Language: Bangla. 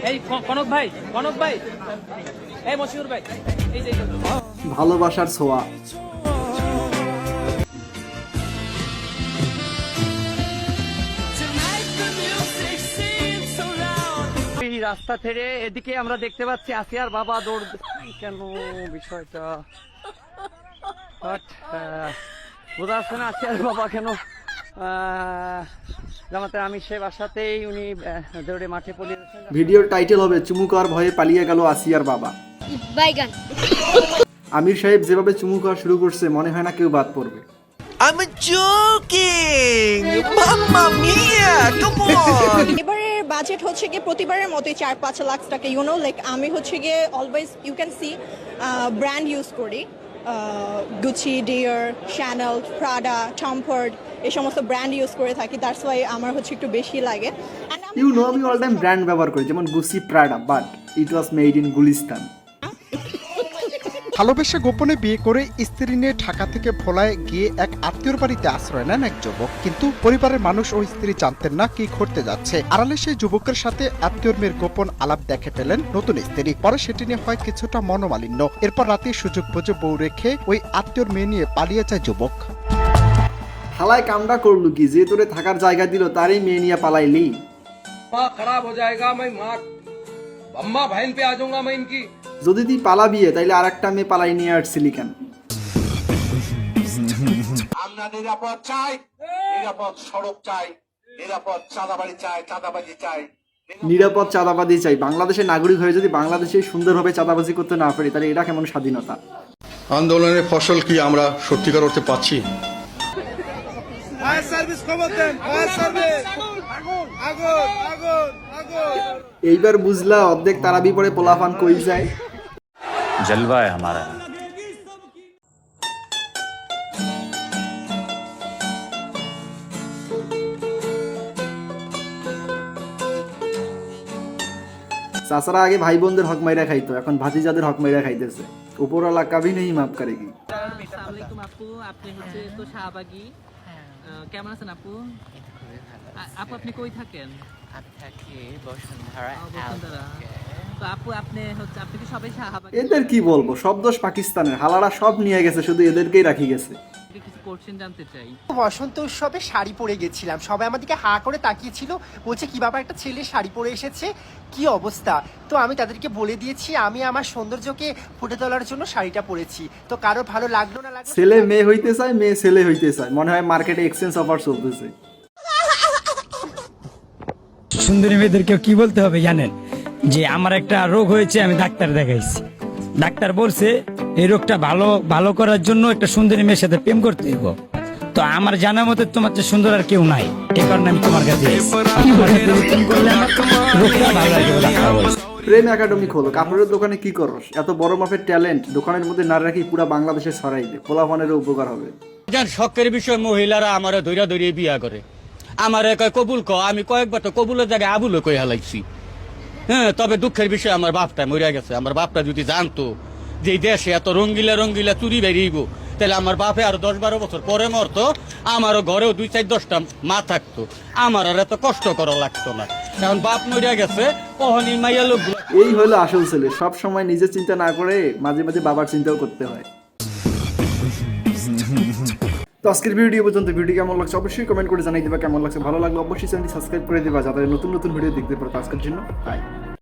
এই কনক ভাই, কনক ভাই, এই মশিউর ভাই, এই যে ভালোবাসার ছোঁয়া। এই রাস্তা ছেড়ে এদিকে আমরা দেখতে পাচ্ছি আসিয়ার বাবা দৌড় কেন বিষয়টা বোঝা যাচ্ছে না আসিয়ার বাবা কেন জামাতে আমি সে বাসাতেই উনি দৌড়ে মাঠে পড়ে ভিডিওর টাইটেল হবে চুমু খাওয়ার ভয়ে পালিয়ে গেল আসিয়ার বাবা। আমির সাহেব যেভাবে চুমু খাওয়া শুরু করছে মনে হয় না কেউ বাদ পড়বে। I'm joking! Mamma mia! Come on! এবারের বাজেট হচ্ছে গিয়ে প্রতিবারের মতোই 4-5 লাখ টাকা, লাইক আমি হচ্ছে গিয়ে always you can see brand use করি, Gucci, Dior, Chanel, Prada, Tom Ford, এই সমস্ত ব্র্যান্ড ইউজ করে থাকি। দ্যাটস ওয়াই আমার হচ্ছে একটু বেশি লাগে। আমি অল টাইম ব্র্যান্ড ব্যবহার করি, যেমন Gucci, Prada, but it was made in Gulistan. ভালোবেসে গোপনে বিয়ে করে স্ত্রী নিয়ে ঢাকা থেকে ভোলায় গিয়ে এক আত্মীয়র বাড়িতে আশ্রয় নেন এক যুবক, কিন্তু পরিবারের মানুষ ও স্ত্রী জানতেন না কি ঘটতে যাচ্ছে। আড়ালে সেই যুবকের সাথে আত্মীয়র মেয়ের গোপন আলাপ দেখে ফেলেন নতুন স্ত্রী। পরে সেটি নিয়ে হয় কিছুটা মনোমালিন্য। এরপর রাতে সুযোগ বুঝে বউ রেখে ওই আত্মীয়র মেয়ে নিয়ে পালিয়ে যায় যুবক। হালায় কামটা করলু কি, যে তোরে থাকার জায়গা দিল তারই মেয়ে নিয়ে পালাইলি। खराब हो जाएगा, मैं माँ अम्मा बहन पे आ जाऊंगा मैं इनकी। যদি তুই পালাবি তাইলে আর একটা মেয়ে পালাই নিয়ে আসছিলি কেন? আমরা নিরাপদ চাই, নিরাপদ সড়ক চাই, নিরাপদ চাঁদাবাড়ি চাই, চাঁদাবাজি চাই, নিরাপদ চাঁদাবাজি চাই। বাংলাদেশের নাগরিক হয়ে যদি বাংলাদেশে সুন্দরভাবে চাঁদাবাজি করতে না পারি তাহলে এটা কেমন স্বাধীনতা? আন্দোলনের ফসল কি আমরা সত্যিকার অর্থে পাচ্ছি? এইবার বুঝলা অর্ধেক তারাবি পরে পোলাফান কই যায়। জলবা है हमारा। চাচারা আগে ভাই বোনদের হক মাইরা খাইতো, এখন ভাতিজাদের হক মাইরা খাইতেছে। উপরওয়ালা কাভি নেই মাফ করেগি। আসসালামু আলাইকুম আপু, আপনি হচ্ছে তো শাহবাগী, কেমন আছেন আপু? আপু আপনি কই থাকেন? বসুন্ধরা। তো আপু আপনি কি সবাই শাহবাগী? এদের কি বলবো, সব দোষ পাকিস্তানের। হালারা সব নিয়ে গেছে, শুধু এদেরকেই রাখি গেছে। কিছু কোশ্চেন জানতে চাই। বসন্ত উৎসবে শাড়ি পরে গেছিলাম, সবাই আমাদেরকে হা করে তাকিয়েছিল, বলছে কি বাবা একটা ছেলে শাড়ি পরে এসেছে, কি অবস্থা। তো আমি তাদেরকে বলে দিয়েছি আমি আমার সৌন্দর্যকে ফুটে তোলার জন্য শাড়িটা পরেছি। তো কারো ভালো লাগলো না লাগলো, ছেলে মেয়ে হইতে চায়, মেয়ে ছেলে হইতে চায়। মনে হয় মার্কেটে এক্সচেঞ্জ অফার চলতেছে। সুন্দরী মেয়েদেরকে কি বলতে হবে জানেন? যে আমার একটা রোগ হয়েছে, আমি ডাক্তার দেখাইছি, ডাক্তার বলছে এই রোগটা ভালো করার জন্য একটা সুন্দরী মেয়ের সাথে প্রেম করতে হইব। তো আমার জানার মতে তোমার চেয়ে সুন্দর আর কেউ নাই, এই কারণে আমি তোমার কাছে প্রেম একাডেমি খোলো। কাপড়ের দোকানে কি করস? এত বড় মাপের ট্যালেন্ট দোকানের মধ্যে না রাখি পুরো বাংলাদেশে ছড়াই দে, পোলাপানেরও উপকার হবে। শখের বিষয় মহিলারা আমার ধৈর্য ধরিয়ে বিয়া করে, আমার কবুল আমি কয়েকবার তো কবুলের জায়গায় আবুলে কই হালাইছি। হ্যাঁ, তবে দুঃখের বিষয় আমার বাপটা মরে গেছে। আমার বাপটা যদি জানতো যে এই দেশে এত রঙ্গিলা চুরি বেরিয়েব, তাহলে আমার বাপে আরো 10-12 বছর পরে মরতো, আমারও ঘরেও 2-4-10টা মা থাকতো, আমার আর এত কষ্ট করা লাগতো না। এখন বাপ মরে গেছে, কখনই মাইয়া লোক। এই হলো আসল ছেলে, সব সময় নিজের চিন্তা না করে মাঝে মাঝে বাবার চিন্তাও করতে হয়। তো আজকের ভিডিও পর্যন্ত। ভিডিও কেমন লাগছে অবশ্যই কমেন্ট করে জানাই দিবা। কেমন লাগছে, ভালো লাগলে অবশ্যই চ্যানেলটি সাবস্ক্রাইব করে দিবা যাতে নতুন নতুন ভিডিও দেখতে পারো। আজকের জন্য বাই।